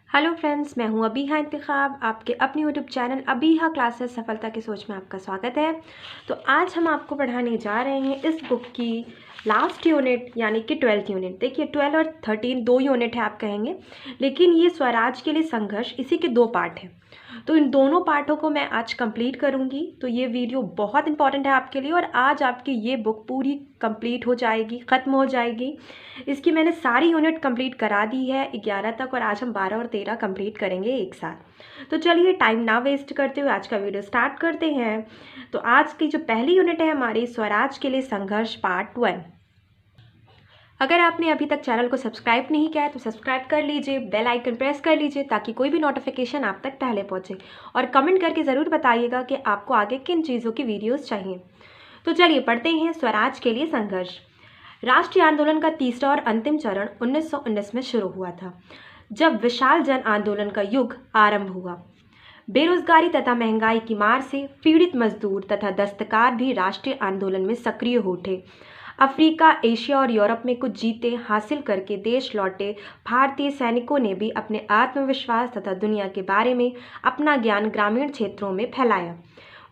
Hello friends, मैं हूं अबीहा इंतखाब। आपके अपनी यूट्यूब चैनल अबीहा क्लासेस सफलता की सोच में आपका स्वागत है। तो आज हम आपको पढ़ाने जा रहे हैं इस बुक की लास्ट यूनिट यानी कि 12th यूनिट। देखिए 12 और 13 दो यूनिट है आप कहेंगे, लेकिन ये स्वराज के लिए संघर्ष इसी के दो पार्ट हैं। तो इन दोनों पार्टों को मैं आज कंप्लीट करूंगी। तो ये वीडियो बहुत इंपॉर्टेंट है आपके लिए और आज आपकी ये बुक पूरी कंप्लीट हो जाएगी, ख़त्म हो जाएगी। इसकी मैंने सारी यूनिट कंप्लीट करा दी है 11 तक और आज हम 12 और 13 कंप्लीट करेंगे एक साथ। तो चलिए टाइम ना वेस्ट करते हुए आज का वीडियो स्टार्ट करते हैं। तो आज की जो पहली यूनिट है हमारी स्वराज के लिए संघर्ष पार्ट 1। अगर आपने अभी तक चैनल को सब्सक्राइब नहीं किया है तो सब्सक्राइब कर लीजिए, बेल आइकन प्रेस कर लीजिए ताकि कोई भी नोटिफिकेशन आप तक पहले पहुंचे और कमेंट करके ज़रूर बताइएगा कि आपको आगे किन चीज़ों की वीडियोस चाहिए। तो चलिए पढ़ते हैं स्वराज के लिए संघर्ष। राष्ट्रीय आंदोलन का तीसरा और अंतिम चरण 1919 में शुरू हुआ था, जब विशाल जन आंदोलन का युग आरंभ हुआ। बेरोजगारी तथा महंगाई की मार से पीड़ित मजदूर तथा दस्तकार भी राष्ट्रीय आंदोलन में सक्रिय हो उठे। अफ्रीका, एशिया और यूरोप में कुछ जीतें हासिल करके देश लौटे भारतीय सैनिकों ने भी अपने आत्मविश्वास तथा दुनिया के बारे में अपना ज्ञान ग्रामीण क्षेत्रों में फैलाया।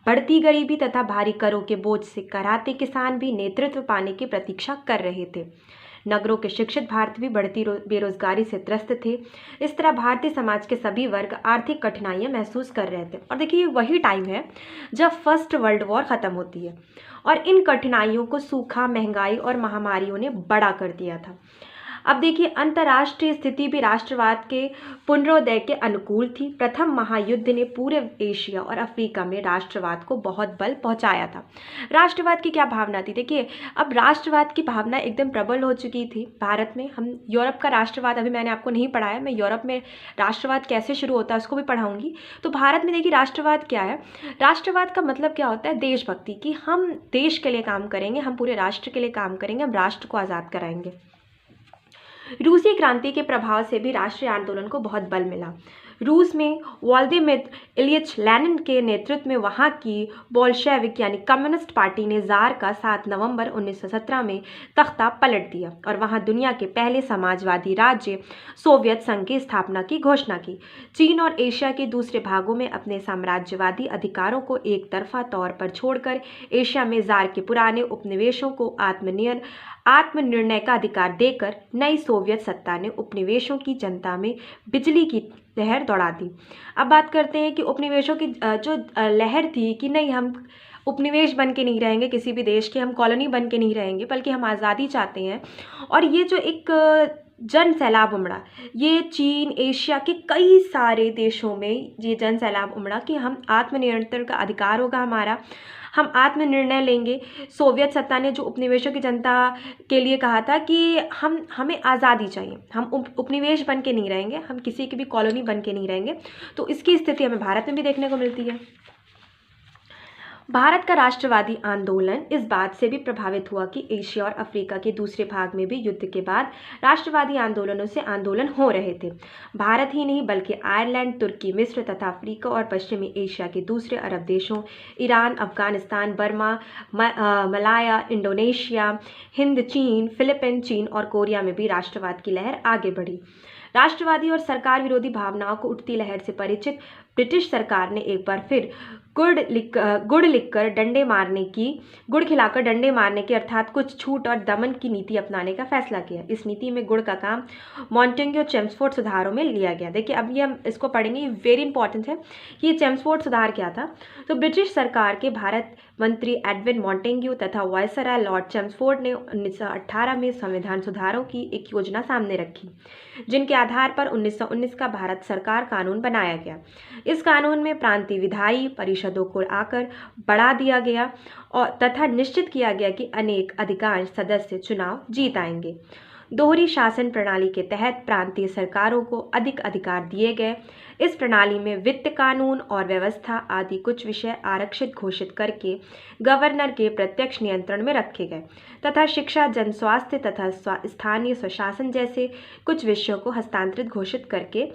बढ़ती गरीबी तथा भारी करों के बोझ से कराते किसान भी नेतृत्व पाने की प्रतीक्षा कर रहे थे। नगरों के शिक्षित भारतीय भी बढ़ती बेरोजगारी से त्रस्त थे। इस तरह भारतीय समाज के सभी वर्ग आर्थिक कठिनाइयां महसूस कर रहे थे। और देखिए वही टाइम है जब फर्स्ट वर्ल्ड वॉर ख़त्म होती है और इन कठिनाइयों को सूखा, महंगाई और महामारियों ने बड़ा कर दिया था। अब देखिए अंतर्राष्ट्रीय स्थिति भी राष्ट्रवाद के पुनरोदय के अनुकूल थी। प्रथम महायुद्ध ने पूरे एशिया और अफ्रीका में राष्ट्रवाद को बहुत बल पहुंचाया था। राष्ट्रवाद की क्या भावना थी? देखिए अब राष्ट्रवाद की भावना एकदम प्रबल हो चुकी थी भारत में। हम यूरोप का राष्ट्रवाद अभी मैंने आपको नहीं पढ़ाया, मैं यूरोप में राष्ट्रवाद कैसे शुरू होता है उसको भी पढ़ाऊंगी। तो भारत में देखिए राष्ट्रवाद क्या है? राष्ट्रवाद का मतलब क्या होता है? देशभक्ति की। हम देश के लिए काम करेंगे, हम पूरे राष्ट्र के लिए काम करेंगे, हम राष्ट्र को आज़ाद कराएंगे। रूसी क्रांति के प्रभाव से भी राष्ट्रीय आंदोलन को बहुत बल मिला। रूस में व्लादिमीर इलियच लेनिन के नेतृत्व में वहां की बोल्शेविक यानी कम्युनिस्ट पार्टी ने जार का 7 नवंबर 1917 में तख्ता पलट दिया और वहां दुनिया के पहले समाजवादी राज्य सोवियत संघ की स्थापना की घोषणा की। चीन और एशिया के दूसरे भागों में अपने साम्राज्यवादी अधिकारों को एक तरफा तौर पर छोड़कर एशिया में जार के पुराने उपनिवेशों को आत्मनिर्णय का अधिकार देकर नई सोवियत सत्ता ने उपनिवेशों की जनता में बिजली की लहर दौड़ा दी। अब बात करते हैं कि उपनिवेशों की जो लहर थी कि नहीं, हम उपनिवेश बन के नहीं रहेंगे किसी भी देश के, हम कॉलोनी बन के नहीं रहेंगे, बल्कि हम आज़ादी चाहते हैं। और ये जो एक जन सैलाब उमड़ा, ये चीन, एशिया के कई सारे देशों में ये जन सैलाब उमड़ा कि हम आत्मनियंत्रण का अधिकार होगा हमारा, हम आत्मनिर्णय लेंगे। सोवियत सत्ता ने जो उपनिवेशों की जनता के लिए कहा था कि हमें आज़ादी चाहिए, हम उपनिवेश बन के नहीं रहेंगे, हम किसी की भी कॉलोनी बन के नहीं रहेंगे। तो इसकी स्थिति हमें भारत में भी देखने को मिलती है। भारत का राष्ट्रवादी आंदोलन इस बात से भी प्रभावित हुआ कि एशिया और अफ्रीका के दूसरे भाग में भी युद्ध के बाद राष्ट्रवादी आंदोलनों से आंदोलन हो रहे थे। भारत ही नहीं बल्कि आयरलैंड, तुर्की, मिस्र तथा अफ्रीका और पश्चिमी एशिया के दूसरे अरब देशों Iran, Afghanistan, Burma, Malaya, Indonesia, Hind, चीन, फिलीपीन, चीन और कोरिया में भी राष्ट्रवाद की लहर आगे बढ़ी। राष्ट्रवादी और सरकार विरोधी भावनाओं को उठती लहर से परिचित ब्रिटिश सरकार ने एक बार फिर गुड़ खिलाकर डंडे मारने की अर्थात कुछ छूट और दमन की नीति अपनाने का फैसला किया। इस नीति में गुड़ का काम मॉन्टेग्यू चेम्सफोर्ड सुधारों में लिया गया। देखिए अब ये हम इसको पढ़ेंगे, ये वेरी इंपॉर्टेंट है। ये चेम्सफोर्ड सुधार क्या था? तो ब्रिटिश सरकार के भारत मंत्री एडविन मॉन्टेग्यू तथा वायसराय लॉर्ड चेम्सफोर्ड ने 1918 में संविधान सुधारों की एक योजना सामने रखी, जिनके आधार पर 1919 का भारत सरकार कानून बनाया गया। इस कानून में प्रांतीय विधायी परिषदों को आकर बढ़ा दिया गया और तथा निश्चित किया गया कि अनेक अधिकांश सदस्य चुनाव जीत आएंगे। दोहरी शासन प्रणाली के तहत प्रांतीय सरकारों को अधिक अधिकार दिए गए। इस प्रणाली में वित्त, कानून और व्यवस्था आदि कुछ विषय आरक्षित घोषित करके गवर्नर के प्रत्यक्ष नियंत्रण में रखे गए तथा शिक्षा, जन स्वास्थ्य तथा स्थानीय स्वशासन जैसे कुछ विषयों को हस्तांतरित घोषित करके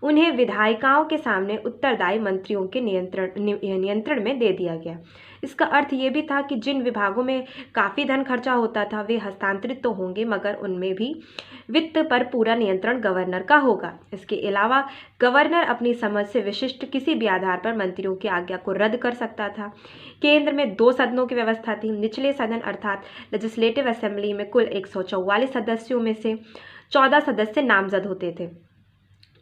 उन्हें विधायिकाओं के सामने उत्तरदायी मंत्रियों के नियंत्रण में दे दिया गया। इसका अर्थ ये भी था कि जिन विभागों में काफ़ी धन खर्चा होता था वे हस्तांतरित तो होंगे, मगर उनमें भी वित्त पर पूरा नियंत्रण गवर्नर का होगा। इसके अलावा गवर्नर अपनी समझ से विशिष्ट किसी भी आधार पर मंत्रियों की आज्ञा को रद्द कर सकता था। केंद्र में 2 सदनों की व्यवस्था थी। निचले सदन अर्थात लेजिस्लेटिव असेंबली में कुल 144 सदस्यों में से 14 सदस्य नामजद होते थे।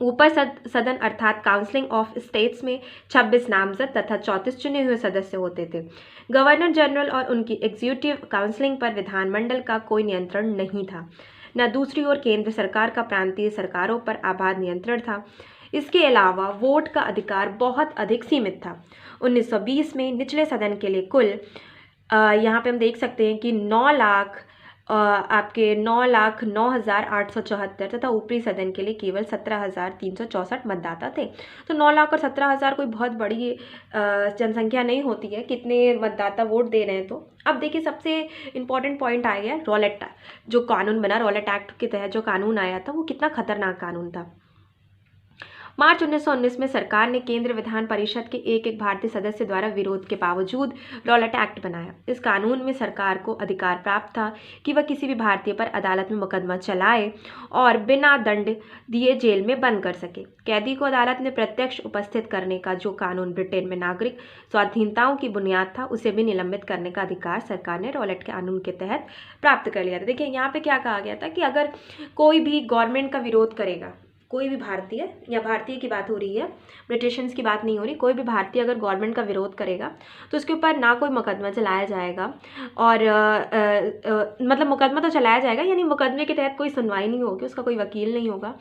ऊपर सदन अर्थात काउंसिलिंग ऑफ स्टेट्स में 26 नामजद तथा 34 चुने हुए सदस्य होते थे। गवर्नर जनरल और उनकी एग्जीक्यूटिव काउंसिलिंग पर विधानमंडल का कोई नियंत्रण नहीं था। न दूसरी ओर केंद्र सरकार का प्रांतीय सरकारों पर आबाद नियंत्रण था। इसके अलावा वोट का अधिकार बहुत अधिक सीमित था। 1920 में निचले सदन के लिए कुल यहाँ पे हम देख सकते हैं कि 9,09,0874 तथा ऊपरी सदन के लिए केवल 17,364 मतदाता थे। तो 9 लाख और 17,000 कोई बहुत बड़ी जनसंख्या नहीं होती है, कितने मतदाता वोट दे रहे हैं। तो अब देखिए सबसे इम्पॉर्टेंट पॉइंट आ गया रॉलेट, जो कानून बना रॉलेट एक्ट के तहत जो कानून आया था वो कितना खतरनाक कानून था। मार्च 1919 में सरकार ने केंद्र विधान परिषद के एक भारतीय सदस्य द्वारा विरोध के बावजूद रॉलेट एक्ट बनाया। इस कानून में सरकार को अधिकार प्राप्त था कि वह किसी भी भारतीय पर अदालत में मुकदमा चलाए और बिना दंड दिए जेल में बंद कर सके। कैदी को अदालत में प्रत्यक्ष उपस्थित करने का जो कानून ब्रिटेन में नागरिक स्वाधीनताओं की बुनियाद था, उसे भी निलंबित करने का अधिकार सरकार ने रॉलेट कानून के तहत प्राप्त कर लिया था। देखिए यहाँ पे क्या कहा गया था कि अगर कोई भी गवर्नमेंट का विरोध करेगा, कोई भी भारतीय, या भारतीय की बात हो रही है, ब्रिटिशर्स की बात नहीं हो रही, कोई भी भारतीय अगर गवर्नमेंट का विरोध करेगा तो उसके ऊपर ना कोई मुकदमा चलाया जाएगा और मतलब मुकदमा तो चलाया जाएगा यानी मुकदमे के तहत कोई सुनवाई नहीं होगी, उसका कोई वकील नहीं होगा,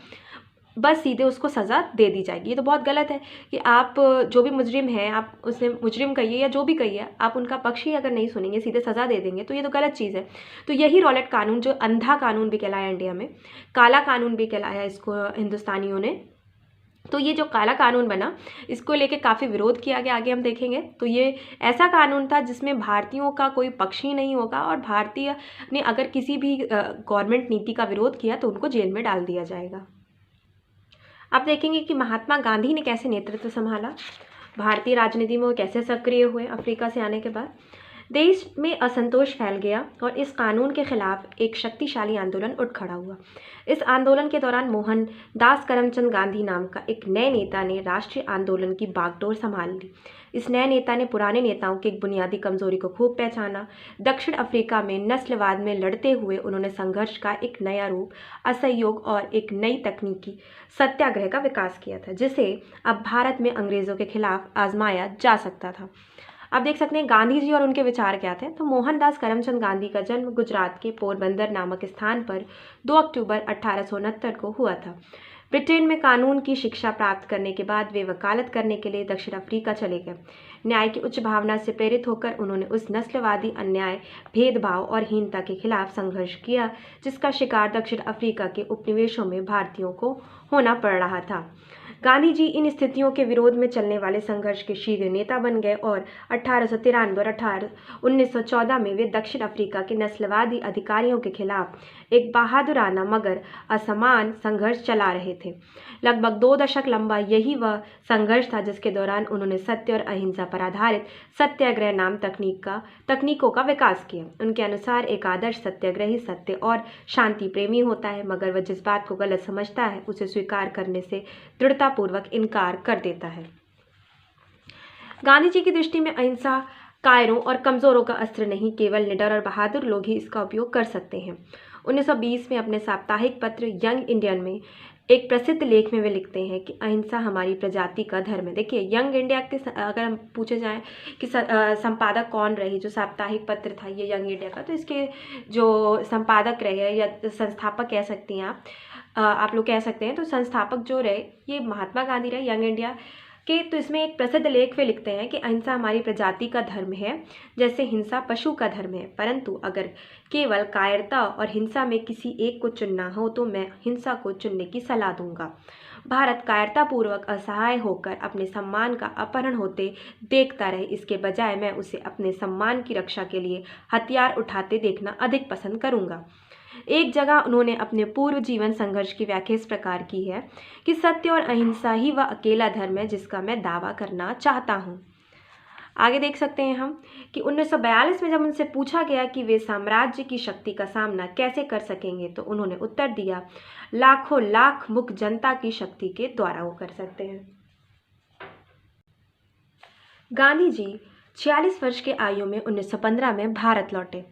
बस सीधे उसको सज़ा दे दी जाएगी। ये तो बहुत गलत है कि आप जो भी मुजरिम है, आप उसे मुजरिम कहिए या जो भी कहिए, आप उनका पक्ष ही अगर नहीं सुनेंगे, सीधे सज़ा दे देंगे, तो ये तो गलत चीज़ है। तो यही रॉलेट कानून, जो अंधा कानून भी कहलाया इंडिया में, काला कानून भी कहलाया इसको हिंदुस्तानियों ने, तो ये जो काला कानून बना इसको लेके काफ़ी विरोध किया गया, आगे हम देखेंगे। तो ये ऐसा कानून था जिसमें भारतीयों का कोई पक्ष ही नहीं होगा और भारतीय ने अगर किसी भी गवर्नमेंट नीति का विरोध किया तो उनको जेल में डाल दिया जाएगा। आप देखेंगे कि महात्मा गांधी ने कैसे नेतृत्व संभाला, भारतीय राजनीति में वो कैसे सक्रिय हुए अफ्रीका से आने के बाद। देश में असंतोष फैल गया और इस कानून के खिलाफ एक शक्तिशाली आंदोलन उठ खड़ा हुआ। इस आंदोलन के दौरान मोहनदास करमचंद गांधी नाम का एक नए नेता ने राष्ट्रीय आंदोलन की बागडोर संभाल ली। इस नए नेता ने पुराने नेताओं की एक बुनियादी कमजोरी को खूब पहचाना। दक्षिण अफ्रीका में नस्लवाद में लड़ते हुए उन्होंने संघर्ष का एक नया रूप, असहयोग और एक नई तकनीकी सत्याग्रह का विकास किया था, जिसे अब भारत में अंग्रेज़ों के खिलाफ आजमाया जा सकता था। आप देख सकते हैं गांधी जी और उनके विचार क्या थे। तो मोहनदास करमचंद गांधी का जन्म गुजरात के पोरबंदर नामक स्थान पर 2 अक्टूबर 1869 को हुआ था। ब्रिटेन में कानून की शिक्षा प्राप्त करने के बाद वे वकालत करने के लिए दक्षिण अफ्रीका चले गए। न्याय की उच्च भावना से प्रेरित होकर उन्होंने उस नस्लवादी अन्याय, भेदभाव और हीनता के खिलाफ संघर्ष किया जिसका शिकार दक्षिण अफ्रीका के उपनिवेशों में भारतीयों को होना पड़ रहा था। गांधी जी इन स्थितियों के विरोध में चलने वाले संघर्ष के शीर्ष नेता बन गए और 1893 और 1914 में वे दक्षिण अफ्रीका के नस्लवादी अधिकारियों के खिलाफ एक बहादुराना मगर असमान संघर्ष चला रहे थे। लगभग 2 दशक लंबा यही वह संघर्ष था जिसके दौरान उन्होंने सत्य और अहिंसा पर आधारित सत्याग्रह नाम तकनीकों का विकास किया। उनके अनुसार एक आदर्श सत्याग्रही सत्य और शांति प्रेमी होता है, मगर वह जिस बात को गलत समझता है उसे स्वीकार करने से दृढ़तापूर्वक इनकार कर देता है। गांधी जी की दृष्टि में अहिंसा कायरों और कमज़ोरों का अस्त्र नहीं, केवल निडर और बहादुर लोग ही इसका उपयोग कर सकते हैं। 1920 में अपने साप्ताहिक पत्र यंग इंडियन में एक प्रसिद्ध लेख में वे लिखते हैं कि अहिंसा हमारी प्रजाति का धर्म है। देखिए यंग इंडिया के अगर हम पूछे जाएं कि संपादक कौन रही, जो साप्ताहिक पत्र था ये यंग इंडिया का, तो इसके जो संपादक रहे या संस्थापक कह सकती हैं आप लोग कह सकते हैं, तो संस्थापक जो रहे ये महात्मा गांधी रहे यंग इंडिया के। तो इसमें एक प्रसिद्ध लेख वे लिखते हैं कि अहिंसा हमारी प्रजाति का धर्म है, जैसे हिंसा पशु का धर्म है, परंतु अगर केवल कायरता और हिंसा में किसी एक को चुनना हो तो मैं हिंसा को चुनने की सलाह दूंगा। भारत कायरतापूर्वक असहाय होकर अपने सम्मान का अपहरण होते देखता रहे, इसके बजाय मैं उसे अपने सम्मान की रक्षा के लिए हथियार उठाते देखना अधिक पसंद करूंगा। एक जगह उन्होंने अपने पूर्व जीवन संघर्ष की व्याख्या इस प्रकार की है कि सत्य और अहिंसा ही वह अकेला धर्म है जिसका मैं दावा करना चाहता हूँ। आगे देख सकते हैं हम कि 1942 में जब उनसे पूछा गया कि वे साम्राज्य की शक्ति का सामना कैसे कर सकेंगे, तो उन्होंने उत्तर दिया, लाखों लाख मुख जनता की शक्ति के द्वारा वो कर सकते हैं। गांधी जी 46 वर्ष के आयु में 1915 में भारत लौटे।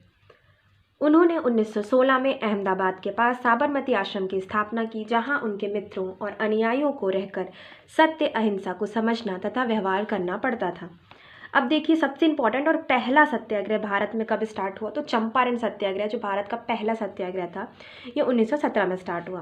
उन्होंने 1916 में अहमदाबाद के पास साबरमती आश्रम की स्थापना की, जहां उनके मित्रों और अनुयायियों को रहकर सत्य अहिंसा को समझना तथा व्यवहार करना पड़ता था। अब देखिए, सबसे इम्पॉर्टेंट और पहला सत्याग्रह भारत में कब स्टार्ट हुआ, तो चंपारण सत्याग्रह, जो भारत का पहला सत्याग्रह था, ये 1917 में स्टार्ट हुआ।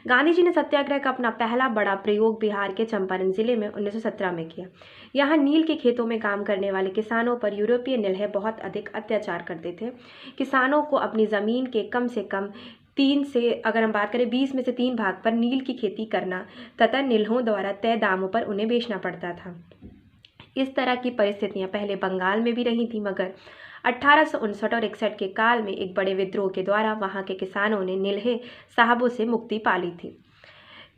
गांधी जी ने सत्याग्रह का अपना पहला बड़ा प्रयोग बिहार के चंपारण जिले में 1917 में किया। यहाँ नील के खेतों में काम करने वाले किसानों पर यूरोपीय नीलहे बहुत अधिक अत्याचार करते थे। किसानों को अपनी ज़मीन के कम से कम 3 से, अगर हम बात करें 20 में से 3 भाग पर नील की खेती करना तथा नीलहों द्वारा तय दामों पर उन्हें बेचना पड़ता था। इस तरह की परिस्थितियां पहले बंगाल में भी रही थी, मगर 1859 और 61 के काल में एक बड़े विद्रोह के द्वारा वहां के किसानों ने नीलहे साहबों से मुक्ति पा ली थी।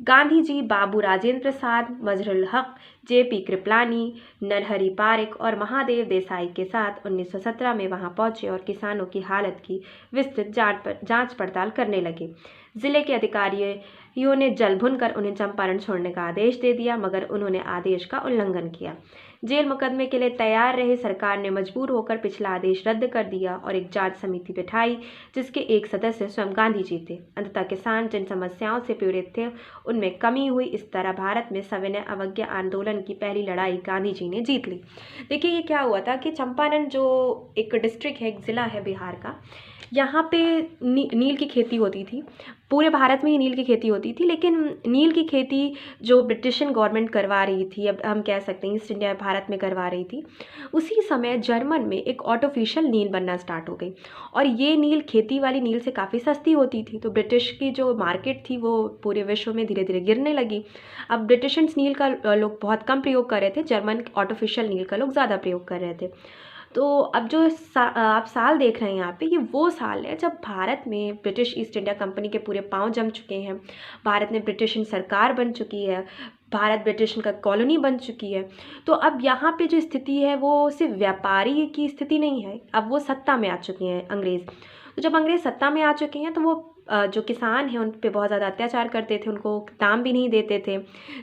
गांधी जी बाबू राजेंद्र प्रसाद, मजहरुल हक, जेपी कृपलानी, नरहरि पारिक और महादेव देसाई के साथ 1917 में वहां पहुंचे और किसानों की हालत की विस्तृत जांच पड़ताल करने लगे। जिले के अधिकारियों ने जल भुनकर उन्हें चंपारण छोड़ने का आदेश दे दिया, मगर उन्होंने आदेश का उल्लंघन किया। जेल मुकदमे के लिए तैयार रहे सरकार ने मजबूर होकर पिछला आदेश रद्द कर दिया और एक जांच समिति बिठाई, जिसके एक सदस्य स्वयं गांधी जी थे। अंततः किसान जिन समस्याओं से पीड़ित थे उनमें कमी हुई। इस तरह भारत में सविनय अवज्ञा आंदोलन की पहली लड़ाई गांधी जी ने जीत ली। देखिए, ये क्या हुआ था कि चंपारण जो एक डिस्ट्रिक्ट है, एक ज़िला है बिहार का, यहाँ पे नील की खेती होती थी। पूरे भारत में ही नील की खेती होती थी, लेकिन नील की खेती जो ब्रिटिशन गवर्नमेंट करवा रही थी, अब हम कह सकते हैं ईस्ट इंडिया भारत में करवा रही थी, उसी समय जर्मन में एक आर्टिफिशियल नील बनना स्टार्ट हो गई और ये नील खेती वाली नील से काफ़ी सस्ती होती थी। तो ब्रिटिश की जो मार्केट थी वो पूरे विश्व में धीरे धीरे गिरने लगी। अब ब्रिटिशन्स नील का लोग बहुत कम प्रयोग कर रहे थे, जर्मन आर्टिफिशियल नील का लोग ज़्यादा प्रयोग कर रहे थे। तो अब जो आप साल देख रहे हैं यहाँ पे, ये वो साल है जब भारत में ब्रिटिश ईस्ट इंडिया कंपनी के पूरे पांव जम चुके हैं। भारत में ब्रिटिश सरकार बन चुकी है, भारत ब्रिटिश का कॉलोनी बन चुकी है। तो अब यहाँ पे जो स्थिति है वो सिर्फ व्यापारी की स्थिति नहीं है, अब वो सत्ता में आ चुके हैं अंग्रेज़। तो जब अंग्रेज़ सत्ता में आ चुके हैं तो वो जो किसान हैं उन पे बहुत ज़्यादा अत्याचार करते थे, उनको दाम भी नहीं देते थे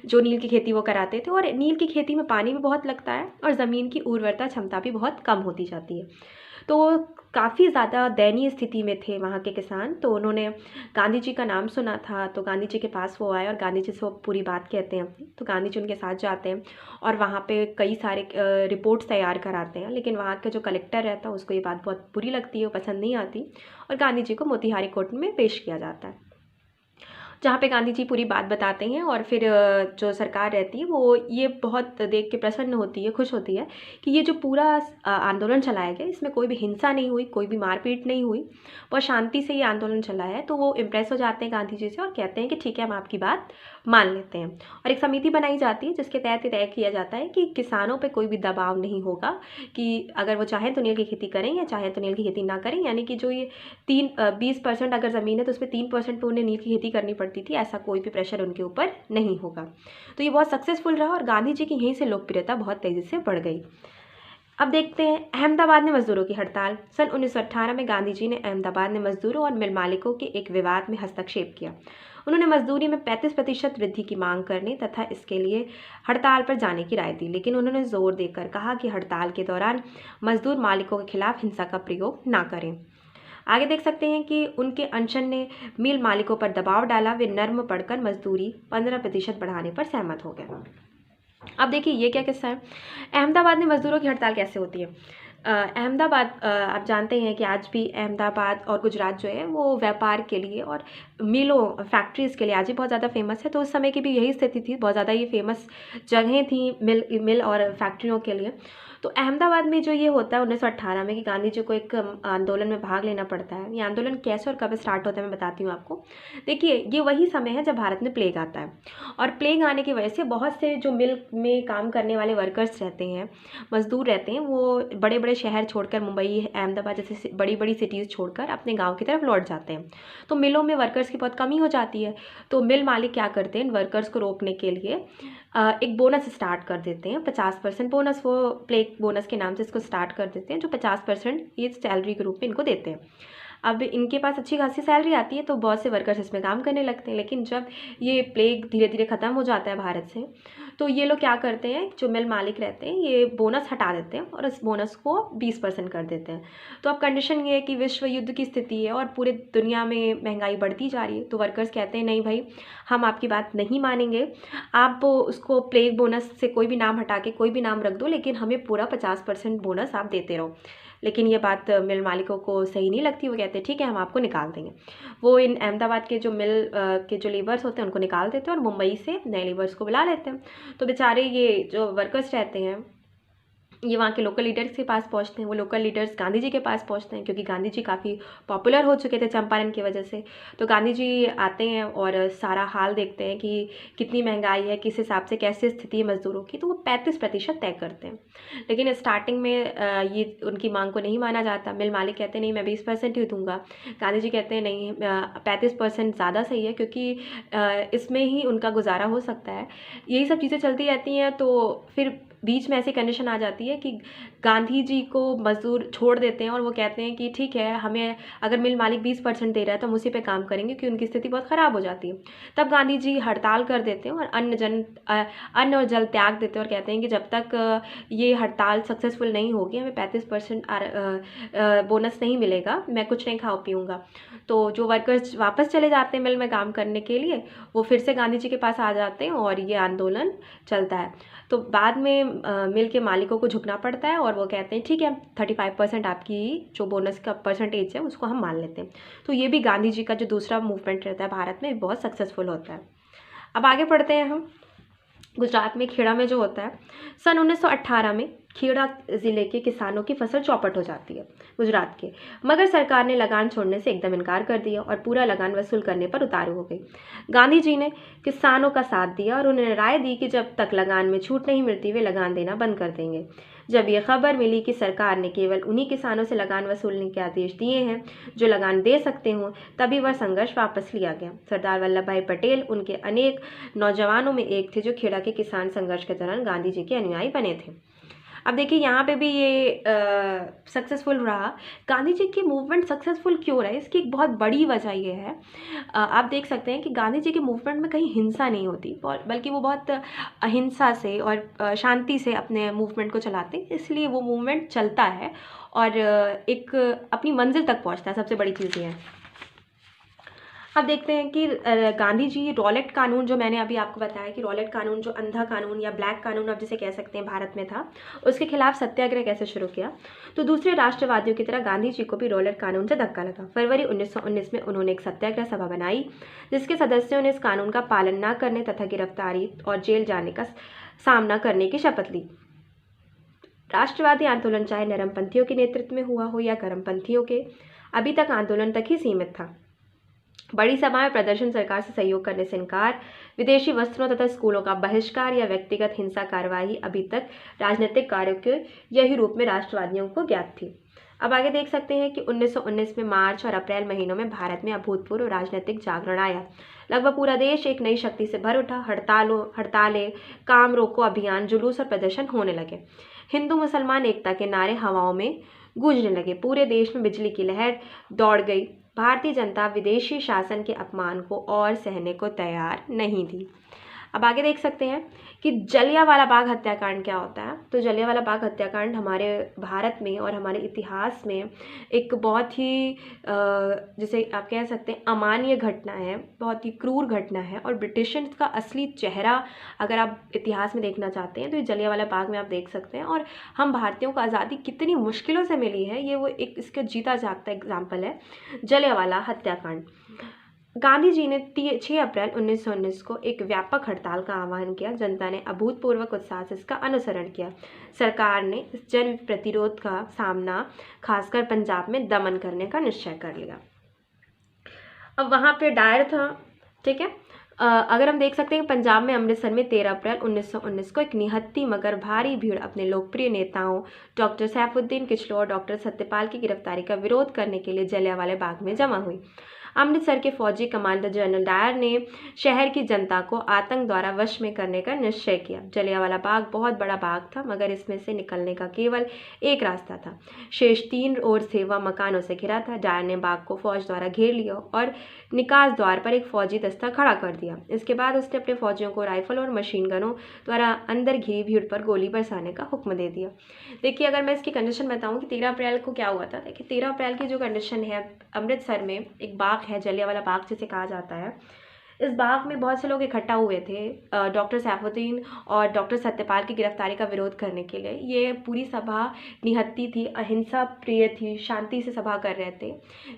जो नील की खेती वो कराते थे। और नील की खेती में पानी भी बहुत लगता है और ज़मीन की उर्वरता क्षमता भी बहुत कम होती जाती है। तो काफ़ी ज़्यादा दयनीय स्थिति में थे वहाँ के किसान। तो उन्होंने गांधी जी का नाम सुना था, तो गांधी जी के पास वो आए और गांधी जी से वो पूरी बात कहते हैं अपनी। तो गांधी जी उनके साथ जाते हैं और वहाँ पे कई सारे रिपोर्ट्स तैयार कराते हैं, लेकिन वहाँ का जो कलेक्टर रहता है उसको ये बात बहुत बुरी लगती है, वो पसंद नहीं आती और गांधी जी को मोतिहारी कोर्ट में पेश किया जाता है, जहाँ पे गांधी जी पूरी बात बताते हैं। और फिर जो सरकार रहती है वो ये बहुत देख के प्रसन्न होती है, खुश होती है कि ये जो पूरा आंदोलन चलाया गया इसमें कोई भी हिंसा नहीं हुई, कोई भी मारपीट नहीं हुई, बहुत शांति से ये आंदोलन चला है। तो वो इम्प्रेस हो जाते हैं गांधी जी से और कहते हैं कि ठीक है, हम आपकी बात मान लेते हैं। और एक समिति बनाई जाती है जिसके तहत तय किया जाता है कि किसानों पर कोई भी दबाव नहीं होगा कि अगर वो चाहें तो नील की खेती करें या चाहें तो नील की खेती ना करें। यानी कि जो ये 20% अगर ज़मीन है तो उसमें 3% पर उन्हें नील की खेती करनी पड़ती थी, ऐसा कोई भी प्रेशर उनके ऊपर नहीं होगा। तो ये बहुत सक्सेसफुल रहा और गांधी जी की यहीं से लोकप्रियता बहुत तेज़ी से बढ़ गई। अब देखते हैं अहमदाबाद में मजदूरों की हड़ताल। सन 1918 में गांधी जी ने अहमदाबाद में मजदूरों और मिल मालिकों के एक विवाद में हस्तक्षेप किया। उन्होंने मजदूरी में 35% वृद्धि की मांग करने तथा इसके लिए हड़ताल पर जाने की राय दी, लेकिन उन्होंने जोर देकर कहा कि हड़ताल के दौरान मजदूर मालिकों के खिलाफ हिंसा का प्रयोग ना करें। आगे देख सकते हैं कि उनके अनशन ने मिल मालिकों पर दबाव डाला, वे नर्म पड़कर मजदूरी 15% बढ़ाने पर सहमत हो गए। अब देखिए ये क्या किस्सा है, अहमदाबाद में मजदूरों की हड़ताल कैसे होती है। अहमदाबाद आप जानते हैं कि आज भी अहमदाबाद और गुजरात जो है वो व्यापार के लिए और मिलों फैक्ट्रीज़ के लिए आज भी बहुत ज़्यादा फेमस है। तो उस समय की भी यही स्थिति थी, बहुत ज़्यादा ये फेमस जगहें थी मिल और फैक्ट्रियों के लिए। तो अहमदाबाद में जो ये होता है 1918 में कि गांधी जी को एक आंदोलन में भाग लेना पड़ता है। ये आंदोलन कैसे और कब स्टार्ट होता है मैं बताती हूँ आपको। देखिए, ये वही समय है जब भारत में प्लेग आता है, और प्लेग आने की वजह से बहुत से जो मिल में काम करने वाले वर्कर्स रहते हैं, मजदूर रहते हैं, वो बड़े बड़े शहर छोड़कर, मुंबई, अहमदाबाद जैसे बड़ी बड़ी सिटीज़ छोड़कर अपने गाँव की तरफ लौट जाते हैं। तो मिलों में वर्कर्स की बहुत कमी हो जाती है। तो मिल मालिक क्या करते हैं, इन वर्कर्स को रोकने के लिए एक बोनस स्टार्ट कर देते हैं, 50% बोनस, वो प्लेग बोनस के नाम से इसको स्टार्ट कर देते हैं, जो 50% ये सैलरी के रूप में इनको देते हैं। अब इनके पास अच्छी खासी सैलरी आती है, तो बहुत से वर्कर्स इसमें काम करने लगते हैं। लेकिन जब ये प्लेग धीरे धीरे ख़त्म हो जाता है भारत से, तो ये लोग क्या करते हैं, जो मिल मालिक रहते हैं, ये बोनस हटा देते हैं और इस बोनस को 20% कर देते हैं। तो अब कंडीशन ये है कि विश्व युद्ध की स्थिति है और पूरे दुनिया में महंगाई बढ़ती जा रही है। तो वर्कर्स कहते हैं नहीं भाई, हम आपकी बात नहीं मानेंगे, आप उसको प्लेग बोनस से कोई भी नाम हटा के कोई भी नाम रख दो, लेकिन हमें पूरा 50% बोनस आप देते रहो। लेकिन ये बात मिल मालिकों को सही नहीं लगती। वो कहते हैं ठीक है, हम आपको निकाल देंगे। वो इन अहमदाबाद के जो मिल के जो लेबर्स होते हैं उनको निकाल देते हैं और मुंबई से नए लेबर्स को बुला लेते हैं। तो बेचारे ये जो वर्कर्स रहते हैं, ये वहाँ के लोकल लीडर्स के पास पहुँचते हैं। वो लोकल लीडर्स गांधी जी के पास पहुँचते हैं, क्योंकि गांधी जी काफ़ी पॉपुलर हो चुके थे चंपारण की वजह से। तो गांधी जी आते हैं और सारा हाल देखते हैं कि कितनी महंगाई है, किस हिसाब से कैसे स्थिति है मजदूरों की। तो वो 35% तय करते हैं। लेकिन स्टार्टिंग में ये उनकी मांग को नहीं माना जाता। मिल मालिक कहते हैं नहीं, मैं 20% ही दूंगा। गांधी जी कहते हैं नहीं, 35% ज़्यादा सही है, क्योंकि इसमें ही उनका गुजारा हो सकता है। यही सब चीज़ें चलती रहती हैं। तो फिर बीच में ऐसी कंडीशन आ जाती है कि गांधी जी को मजदूर छोड़ देते हैं और वो कहते हैं कि ठीक है, हमें अगर मिल मालिक 20% दे रहा है तो हम उसी पे काम करेंगे, क्योंकि उनकी स्थिति बहुत ख़राब हो जाती है। तब गांधी जी हड़ताल कर देते हैं और अन्न और जल त्याग देते हैं और कहते हैं कि जब तक ये हड़ताल सक्सेसफुल नहीं होगी, हमें 35% बोनस नहीं मिलेगा, मैं कुछ नहीं खाऊं पीऊँगा। तो जो वर्कर्स वापस चले जाते हैं मिल में काम करने के लिए, वो फिर से गांधी जी के पास आ जाते हैं और ये आंदोलन चलता है। तो बाद में मिल के मालिकों को झुकना पड़ता है और वो कहते हैं ठीक है, 35% आपकी जो बोनस का परसेंटेज है उसको हम मान लेते हैं। तो ये भी गांधी जी का जो दूसरा मूवमेंट रहता है भारत में, बहुत सक्सेसफुल होता है। अब आगे पढ़ते हैं हम। गुजरात में खेड़ा में जो होता है, सन 1918 में खेड़ा ज़िले के किसानों की फसल चौपट हो जाती है गुजरात के, मगर सरकार ने लगान छोड़ने से एकदम इनकार कर दिया और पूरा लगान वसूल करने पर उतारू हो गई। गांधी जी ने किसानों का साथ दिया और उन्हें राय दी कि जब तक लगान में छूट नहीं मिलती वे लगान देना बंद कर देंगे। जब यह खबर मिली कि सरकार ने केवल उन्हीं किसानों से लगान वसूलने के आदेश दिए हैं जो लगान दे सकते हों, तभी वह संघर्ष वापस लिया गया। सरदार वल्लभ भाई पटेल उनके अनेक नौजवानों में एक थे जो खेड़ा के किसान संघर्ष के दौरान गांधी जी के अनुयायी बने थे। अब देखिए, यहाँ पे भी ये सक्सेसफुल रहा। गांधी जी की मूवमेंट सक्सेसफुल क्यों रहा है, इसकी एक बहुत बड़ी वजह ये है। आप देख सकते हैं कि गांधी जी के मूवमेंट में कहीं हिंसा नहीं होती, बल्कि वो बहुत अहिंसा से और शांति से अपने मूवमेंट को चलाते हैं, इसलिए वो मूवमेंट चलता है और एक अपनी मंजिल तक पहुँचता है। सबसे बड़ी चीज़ ये है। अब देखते हैं कि गांधी जी रॉलेट कानून, जो मैंने अभी आपको बताया कि रॉलेट कानून जो अंधा कानून या ब्लैक कानून आप जिसे कह सकते हैं भारत में था, उसके खिलाफ सत्याग्रह कैसे शुरू किया। तो दूसरे राष्ट्रवादियों की तरह गांधी जी को भी रॉलेट कानून से धक्का लगा। फरवरी 1919 में उन्होंने एक सत्याग्रह सभा बनाई, जिसके सदस्यों ने इस कानून का पालन न करने तथा गिरफ्तारी और जेल जाने का सामना करने की शपथ ली। राष्ट्रवादी आंदोलन चाहे नरमपंथियों के नेतृत्व में हुआ हो या गर्मपंथियों के, अभी तक आंदोलन तक ही सीमित था। बड़ी सभाएं, प्रदर्शन, सरकार से सहयोग करने से इनकार, विदेशी वस्त्रों तथा स्कूलों का बहिष्कार या व्यक्तिगत हिंसा कार्यवाही अभी तक राजनीतिक कार्यों के यही रूप में राष्ट्रवादियों को ज्ञात थी। अब आगे देख सकते हैं कि 1919 में मार्च और अप्रैल महीनों में भारत में अभूतपूर्व राजनीतिक जागरण आया। लगभग पूरा देश एक नई शक्ति से भर उठा। हड़तालें, काम रोको अभियान, जुलूस और प्रदर्शन होने लगे। हिंदू मुसलमान एकता के नारे हवाओं में गूंजने लगे। पूरे देश में बिजली की लहर दौड़ गई। भारतीय जनता विदेशी शासन के अपमान को और सहने को तैयार नहीं थी। अब आगे देख सकते हैं कि जलियांवाला बाग हत्याकांड क्या होता है। तो जलियांवाला बाग हत्याकांड हमारे भारत में और हमारे इतिहास में एक बहुत ही जिसे आप कह सकते हैं अमानवीय घटना है, बहुत ही क्रूर घटना है। और ब्रिटिशर्स का असली चेहरा अगर आप इतिहास में देखना चाहते हैं तो ये जलियांवाला बाग में आप देख सकते हैं। और हम भारतीयों को आज़ादी कितनी मुश्किलों से मिली है, ये वो एक इसका जीता जागता एग्जाम्पल है, जलियांवाला हत्याकांड। गांधी जी ने 6 अप्रैल 1919 को एक व्यापक हड़ताल का आह्वान किया। जनता ने अभूतपूर्व उत्साह से इसका अनुसरण किया। सरकार ने इस जन प्रतिरोध का सामना खासकर पंजाब में दमन करने का निश्चय कर लिया। अब वहाँ पे डायर था, ठीक है। अगर हम देख सकते हैं पंजाब में अमृतसर में 13 अप्रैल 1919 को एक निहत्ती मगर भारी भीड़ अपने लोकप्रिय नेताओं डॉक्टर सैफुद्दीन किचलू और डॉक्टर सत्यपाल की गिरफ्तारी का विरोध करने के लिए जलियांवाला बाग में जमा हुई। अमृतसर के फौजी कमांडर जनरल डायर ने शहर की जनता को आतंक द्वारा वश में करने का निश्चय किया। जलियांवाला बाग बहुत बड़ा बाग था, मगर इसमें से निकलने का केवल एक रास्ता था। शेष 3 ओर से वह मकानों से घिरा था। डायर ने बाग को फौज द्वारा घेर लिया और निकास द्वार पर एक फौजी दस्ता खड़ा कर दिया। इसके बाद उसने अपने फौजियों को राइफल और मशीन गनों द्वारा अंदर घिरी भीड़ पर गोली बरसाने का हुक्म दे दिया। देखिए, अगर मैं इसकी कंडीशन बताऊं कि 13 अप्रैल को क्या हुआ था। देखिए, 13 अप्रैल की जो कंडीशन है, अमृतसर में एक बाग है, जलियांवाला बाग जिसे कहा जाता है। इस बाग में बहुत से लोग इकट्ठा हुए थे डॉक्टर सैफुद्दीन और डॉक्टर सत्यपाल की गिरफ्तारी का विरोध करने के लिए। ये पूरी सभा निहत्ती थी, अहिंसा प्रिय थी, शांति से सभा कर रहे थे।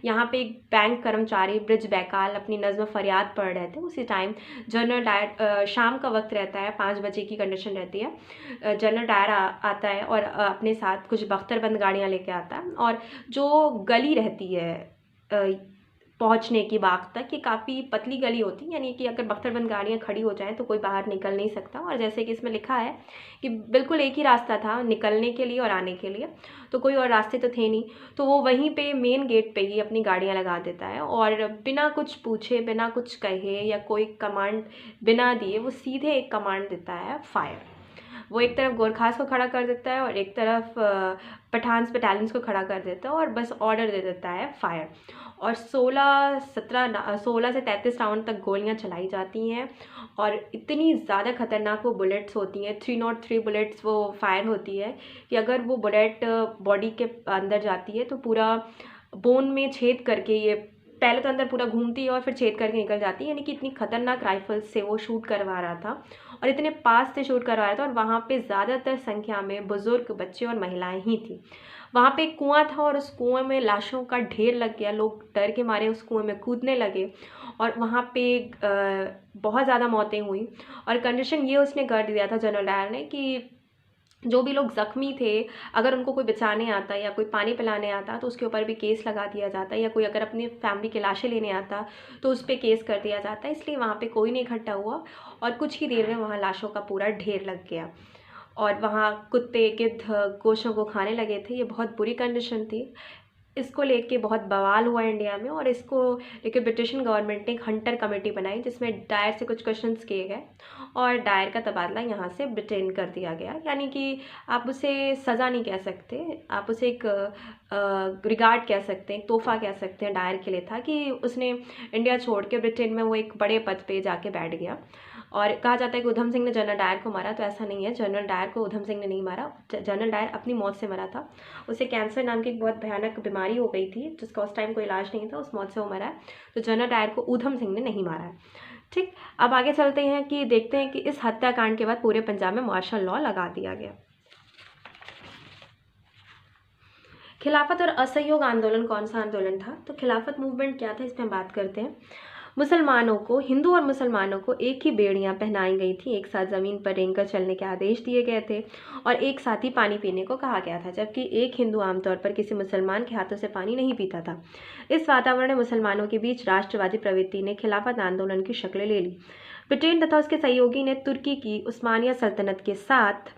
यहाँ पे एक बैंक कर्मचारी ब्रिज बैकाल अपनी नज़्म फरियाद पढ़ रहे थे। उसी टाइम जनरल डायर, शाम का वक्त रहता है, 5 बजे की कंडीशन रहती है। जनरल डायर आता है और अपने साथ कुछ बख्तरबंद गाड़ियाँ लेके आता है। और जो गली रहती है पहुंचने की बाग तक, ये काफ़ी पतली गली होती है, यानी कि अगर बख्तरबंद गाड़ियां खड़ी हो जाएं तो कोई बाहर निकल नहीं सकता। और जैसे कि इसमें लिखा है कि बिल्कुल एक ही रास्ता था निकलने के लिए और आने के लिए, तो कोई और रास्ते तो थे नहीं। तो वो वहीं पे मेन गेट पे ही अपनी गाड़ियां लगा देता है और बिना कुछ पूछे, बिना कुछ कहे या कोई कमांड बिना दिए वो सीधे एक कमांड देता है, फायर। वो एक तरफ गोरखास को खड़ा कर देता है और एक तरफ पठान्स बटालियंस को खड़ा कर देता है और बस ऑर्डर दे देता है, फायर। और 16 से 33 राउंड तक गोलियां चलाई जाती हैं और इतनी ज़्यादा खतरनाक वो बुलेट्स होती हैं, 303 बुलेट्स वो फायर होती है कि अगर वो बुलेट बॉडी के अंदर जाती है तो पूरा बोन में छेद करके, ये पहले तो अंदर पूरा घूमती है और फिर छेद करके निकल जाती है। यानी कि इतनी खतरनाक राइफल से वो शूट करवा रहा था और इतने पास से शूट करवा रहा था। और वहाँ पे ज़्यादातर संख्या में बुज़ुर्ग, बच्चे और महिलाएं ही थी। वहाँ पे एक कुआं था और उस कुएं में लाशों का ढेर लग गया। लोग डर के मारे उस कुएं में कूदने लगे और वहाँ पे बहुत ज़्यादा मौतें हुई। और कंडीशन ये उसने कर दिया था जनरल डायर ने कि जो भी लोग ज़ख्मी थे, अगर उनको कोई बचाने आता या कोई पानी पिलाने आता तो उसके ऊपर भी केस लगा दिया जाता, या कोई अगर अपनी फैमिली की लाशें लेने आता तो उस पर केस कर दिया जाता। इसलिए वहाँ पे कोई नहीं इकट्ठा हुआ और कुछ ही देर में वहाँ लाशों का पूरा ढेर लग गया और वहाँ कुत्ते, गिद्ध गोशों को खाने लगे थे। ये बहुत बुरी कंडीशन थी। इसको लेके बहुत बवाल हुआ इंडिया में और इसको लेके ब्रिटिश गवर्नमेंट ने एक हंटर कमेटी बनाई जिसमें डायर से कुछ क्वेश्चंस किए गए और डायर का तबादला यहाँ से ब्रिटेन कर दिया गया। यानी कि आप उसे सज़ा नहीं कह सकते, आप उसे एक रिगार्ड कह सकते हैं, एक तोहफा कह सकते हैं डायर के लिए था कि उसने इंडिया छोड़ के ब्रिटेन में वो एक बड़े पद पे जाके बैठ गया। और कहा जाता है कि उधम सिंह ने जनरल डायर को मारा, तो ऐसा नहीं है। जनरल डायर को उधम सिंह ने नहीं मारा, जनरल डायर अपनी मौत से मरा था। उसे कैंसर नाम की एक बहुत भयानक बीमारी हो गई थी जिसका उस टाइम कोई इलाज नहीं था, उस मौत से वो मरा है। तो जनरल डायर को उधम सिंह ने नहीं मारा है। ठीक, अब आगे चलते हैं कि देखते हैं कि इस हत्याकांड के बाद पूरे पंजाब में मार्शल लॉ लगा दिया गया। खिलाफत और असहयोग आंदोलन कौन सा आंदोलन था? तो खिलाफत मूवमेंट क्या था, इस पर हम बात करते हैं। मुसलमानों को, हिंदू और मुसलमानों को एक ही बेड़ियां पहनाई गई थी, एक साथ ज़मीन पर रेंग कर चलने के आदेश दिए गए थे और एक साथ ही पानी पीने को कहा गया था, जबकि एक हिंदू आमतौर पर किसी मुसलमान के हाथों से पानी नहीं पीता था। इस वातावरण में मुसलमानों के बीच राष्ट्रवादी प्रवृत्ति ने खिलाफत आंदोलन की शक्ल ले ली। ब्रिटेन तथा उसके सहयोगी ने तुर्की की उस्मानिया सल्तनत के साथ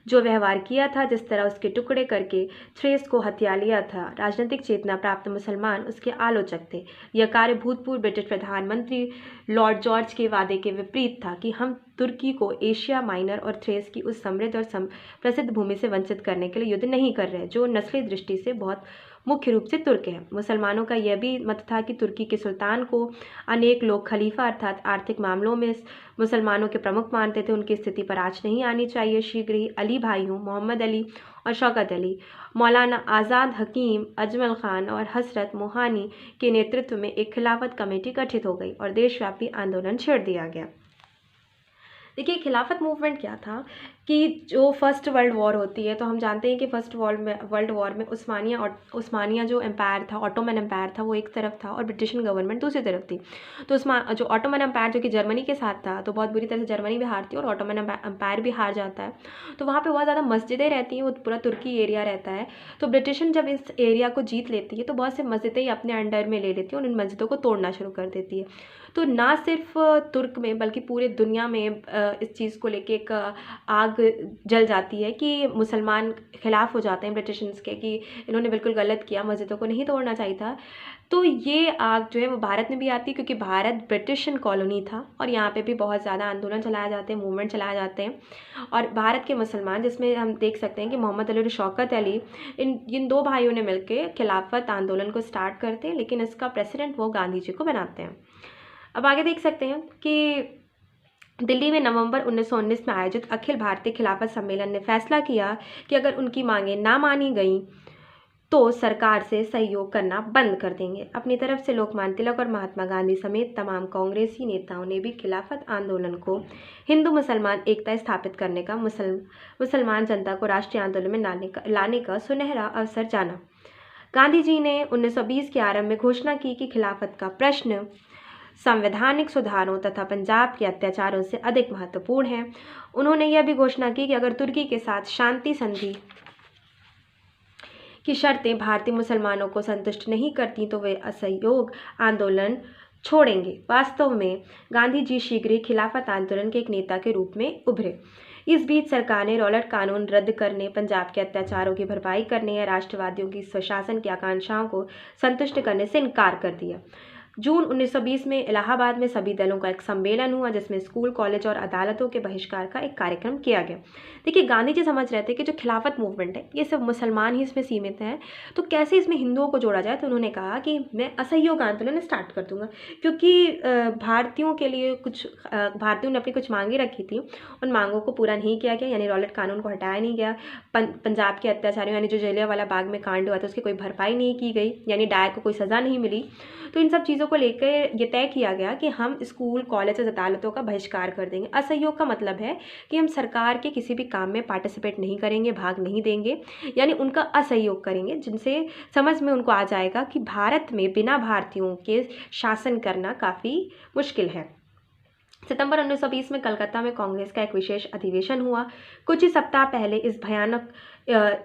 जो व्यवहार किया था, जिस तरह उसके टुकड़े करके थ्रेस को हथिया लिया था, राजनीतिक चेतना प्राप्त मुसलमान उसके आलोचक थे। यह कार्य भूतपूर्व ब्रिटिश प्रधानमंत्री लॉर्ड जॉर्ज के वादे के विपरीत था कि हम तुर्की को एशिया माइनर और थ्रेस की उस समृद्ध और प्रसिद्ध भूमि से वंचित करने के लिए युद्ध नहीं कर रहे जो नस्ली दृष्टि से बहुत मुख्य रूप से तुर्क है। मुसलमानों का यह भी मत था कि तुर्की के सुल्तान को अनेक लोग खलीफा अर्थात आर्थिक मामलों में मुसलमानों के प्रमुख मानते थे। उनकी स्थिति पर आँच नहीं आनी चाहिए। शीघ्र ही अली भाइयों मोहम्मद अली और शौकत अली, मौलाना आज़ाद हकीम, अजमल खान और हसरत मोहानी के नेतृत्व में एक खिलाफत कमेटी गठित हो गई और देशव्यापी आंदोलन छेड़ दिया गया। देखिए, खिलाफत मूवमेंट क्या था कि जो फर्स्ट वर्ल्ड वॉर होती है, तो हम जानते हैं कि फर्स्ट वर्ल्ड वॉर में उस्मानिया जो एम्पायर था, ऑटोमन एम्पायर था, वो एक तरफ था और ब्रिटिश गवर्नमेंट दूसरी तरफ थी। तो जो ऑटोमन एम्पायर जो कि जर्मनी के साथ था, तो बहुत बुरी तरह से जर्मनी भी हारती है और ऑटोमन एम्पायर भी हार जाता है। तो वहाँ पे बहुत ज़्यादा मस्जिदें रहती हैं, वो पूरा तुर्की एरिया रहता है। तो ब्रिटिश जब इस एरिया को जीत लेती है तो बहुत से मस्जिदें ही अपने अंडर में ले लेती है और इन मस्जिदों को तोड़ना शुरू कर देती है। तो ना सिर्फ तुर्क में बल्कि पूरे दुनिया में इस चीज़ को लेके एक आग जल जाती है कि मुसलमान खिलाफ हो जाते हैं ब्रिटिशर्स के कि इन्होंने बिल्कुल गलत किया, मस्जिदों को नहीं तोड़ना चाहिए था। तो ये आग जो है वो भारत में भी आती है क्योंकि भारत ब्रिटिश कॉलोनी था और यहाँ पे भी बहुत ज़्यादा आंदोलन चलाए जाते हैं, मूवमेंट चलाए जाते हैं। और भारत के मुसलमान, जिसमें हम देख सकते हैं कि मोहम्मद अली और शौकत अली, इन दो भाइयों ने मिलकर खिलाफत आंदोलन को स्टार्ट करते हैं, लेकिन इसका प्रेसिडेंट वो गांधी जी को बनाते हैं। अब आगे देख सकते हैं कि दिल्ली में नवंबर 1919 में आयोजित अखिल भारतीय खिलाफत सम्मेलन ने फैसला किया कि अगर उनकी मांगें ना मानी गईं तो सरकार से सहयोग करना बंद कर देंगे। अपनी तरफ से लोकमान्य तिलक और महात्मा गांधी समेत तमाम कांग्रेसी नेताओं ने भी खिलाफत आंदोलन को हिंदू मुसलमान एकता स्थापित करने का मुसलमान जनता को राष्ट्रीय आंदोलन में लाने का सुनहरा अवसर जाना। गांधी जी ने 1920 के आरंभ में घोषणा की कि खिलाफत का प्रश्न संवैधानिक सुधारों तथा पंजाब के अत्याचारों से अधिक महत्वपूर्ण है। उन्होंने यह भी घोषणा की कि अगर तुर्की के साथ शांति संधि की शर्तें भारतीय मुसलमानों को संतुष्ट नहीं करती तो वे असहयोग आंदोलन छोड़ेंगे। वास्तव में गांधी जी शीघ्र ही खिलाफत आंदोलन के एक नेता के रूप में उभरे। इस बीच सरकार ने रॉलेट कानून रद्द करने, पंजाब के अत्याचारों की भरपाई करने या राष्ट्रवादियों की स्वशासन की आकांक्षाओं को संतुष्ट करने से इनकार कर दिया। जून 1920 में इलाहाबाद में सभी दलों का एक सम्मेलन हुआ जिसमें स्कूल, कॉलेज और अदालतों के बहिष्कार का एक कार्यक्रम किया गया। देखिए, गांधी जी समझ रहे थे कि जो खिलाफत मूवमेंट है ये सिर्फ मुसलमान ही इसमें सीमित हैं, तो कैसे इसमें हिंदुओं को जोड़ा जाए। तो उन्होंने कहा कि मैं असहयोग आंदोलन स्टार्ट कर दूंगा, क्योंकि भारतीयों के लिए भारतीयों ने अपनी कुछ मांगे रखी थी, उन मांगों को पूरा नहीं किया गया, यानी रॉलेट कानून को हटाया नहीं गया। पंजाब के अत्याचारियों यानी जो जलियांवाला बाग में कांड हुआ था उसकी कोई भरपाई नहीं की गई, यानी डायर को कोई सज़ा नहीं मिली। तो इन सब चीज़ों को लेकर ये तय किया गया कि हम स्कूल, कॉलेज, अदालतों का बहिष्कार कर देंगे। असहयोग का मतलब है कि हम सरकार के किसी भी काम में पार्टिसिपेट नहीं करेंगे, भाग नहीं देंगे, यानी उनका असहयोग करेंगे, जिनसे समझ में उनको आ जाएगा कि भारत में बिना भारतीयों के शासन करना काफ़ी मुश्किल है। सितंबर 1920 में कलकत्ता में कांग्रेस का एक विशेष अधिवेशन हुआ। कुछ ही सप्ताह पहले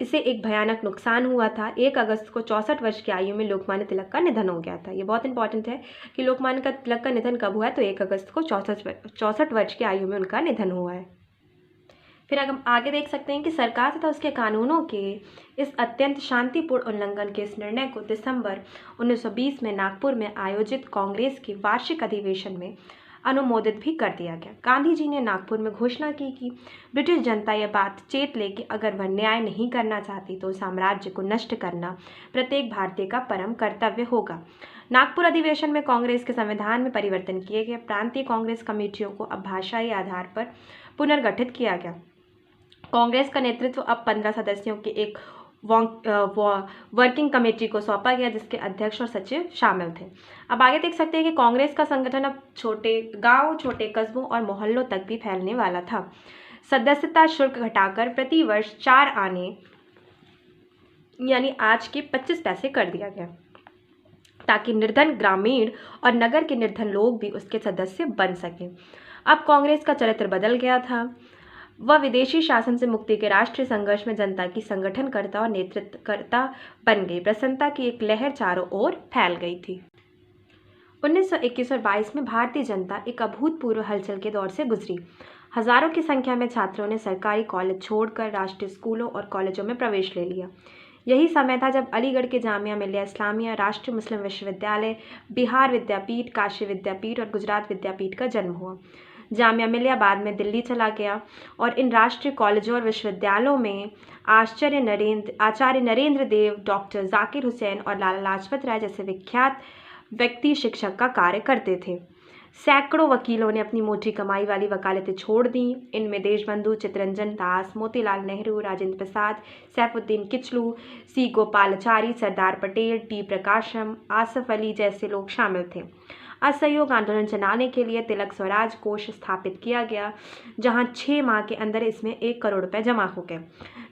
इसे एक भयानक नुकसान हुआ था। 1 अगस्त को 64 वर्ष की आयु में लोकमान्य तिलक का निधन हो गया था। ये बहुत इंपॉर्टेंट है कि लोकमान्य तिलक का निधन कब हुआ है, तो 1 अगस्त को 64 वर्ष की आयु में उनका निधन हुआ है। फिर हम आगे देख सकते हैं कि सरकार तथा उसके कानूनों के इस अत्यंत शांतिपूर्ण उल्लंघन के इस निर्णय को दिसंबर 1920 में नागपुर में आयोजित कांग्रेस के वार्षिक अधिवेशन में अनुमोदित भी कर दिया गया। गांधी जी ने नागपुर में घोषणा की कि ब्रिटिश जनता यह बात चेत ले कि अगर वह न्याय नहीं करना चाहती तो साम्राज्य को नष्ट करना प्रत्येक भारतीय का परम कर्तव्य होगा। नागपुर अधिवेशन में कांग्रेस के संविधान में परिवर्तन किए गए। प्रांतीय कांग्रेस कमेटियों को अब भाषाई आधार पर पुनर्गठित किया गया। कांग्रेस का नेतृत्व अब 15 सदस्यों के एक वर्किंग कमेटी को सौंपा गया, जिसके अध्यक्ष और सचिव शामिल थे। अब आगे देख सकते हैं कि कांग्रेस का संगठन अब छोटे गांव, छोटे कस्बों और मोहल्लों तक भी फैलने वाला था। सदस्यता शुल्क घटाकर प्रति वर्ष 4 आने यानी आज के 25 पैसे कर दिया गया, ताकि निर्धन ग्रामीण और नगर के निर्धन लोग भी उसके सदस्य बन सकें। अब कांग्रेस का चरित्र बदल गया था। वह विदेशी शासन से मुक्ति के राष्ट्रीय संघर्ष में जनता की संगठनकर्ता और नेतृत्वकर्ता बन गई। प्रसन्नता की एक लहर चारों ओर फैल गई थी। 1921 और 22 में भारतीय जनता एक अभूतपूर्व हलचल के दौर से गुजरी। हजारों की संख्या में छात्रों ने सरकारी कॉलेज छोड़कर राष्ट्रीय स्कूलों और कॉलेजों में प्रवेश ले लिया। यही समय था जब अलीगढ़ के जामिया मिलिया इस्लामिया, राष्ट्रीय मुस्लिम विश्वविद्यालय, बिहार विद्यापीठ, काशी विद्यापीठ और गुजरात विद्यापीठ का जन्म हुआ। जामिया मिलिया बाद में दिल्ली चला गया और इन राष्ट्रीय कॉलेजों और विश्वविद्यालयों में आचार्य नरेंद्र देव, डॉक्टर जाकिर हुसैन और लाला लाजपत राय जैसे विख्यात व्यक्ति शिक्षक का कार्य करते थे। सैकड़ों वकीलों ने अपनी मोटी कमाई वाली वकालतें छोड़ दी। इनमें देशबंधु, चित्तरंजन दास, मोतीलाल नेहरू, राजेंद्र प्रसाद, सैफुद्दीन किचलू, सी गोपालाचारी, सरदार पटेल, टी प्रकाशम, आसफ अली जैसे लोग शामिल थे। असहयोग आंदोलन चलाने के लिए तिलक स्वराज कोष स्थापित किया गया, जहां 6 माह के अंदर इसमें 1 करोड़ रुपए जमा हो गए।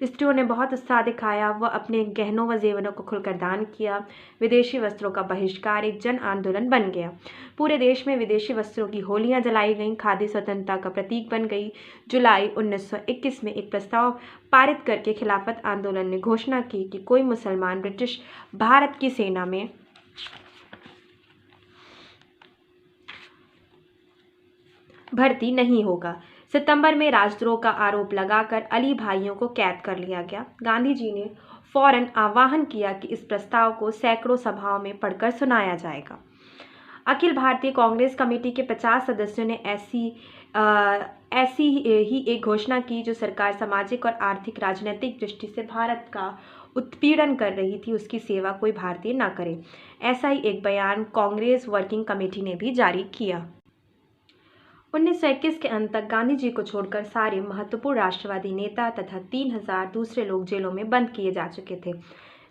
स्त्रियों ने बहुत उत्साह दिखाया, वह अपने गहनों व जेवरों को खुलकर दान किया। विदेशी वस्त्रों का बहिष्कार एक जन आंदोलन बन गया। पूरे देश में विदेशी वस्त्रों की होलियां जलाई गईं। खादी स्वतंत्रता का प्रतीक बन गई। जुलाई 1921 में एक प्रस्ताव पारित करके खिलाफत आंदोलन ने घोषणा की कि कोई मुसलमान ब्रिटिश भारत की सेना में भर्ती नहीं होगा। सितंबर में राजद्रोह का आरोप लगाकर अली भाइयों को कैद कर लिया गया। गांधी जी ने फौरन आह्वान किया कि इस प्रस्ताव को सैकड़ों सभाओं में पढ़कर सुनाया जाएगा। अखिल भारतीय कांग्रेस कमेटी के 50 सदस्यों ने ऐसी ही एक घोषणा की, जो सरकार सामाजिक और आर्थिक राजनीतिक दृष्टि से भारत का उत्पीड़न कर रही थी, उसकी सेवा कोई भारतीय न करे। ऐसा ही एक बयान कांग्रेस वर्किंग कमेटी ने भी जारी किया। 1921 के अंत तक गांधी जी को छोड़कर सारे महत्वपूर्ण राष्ट्रवादी नेता तथा 3000 दूसरे लोग जेलों में बंद किए जा चुके थे।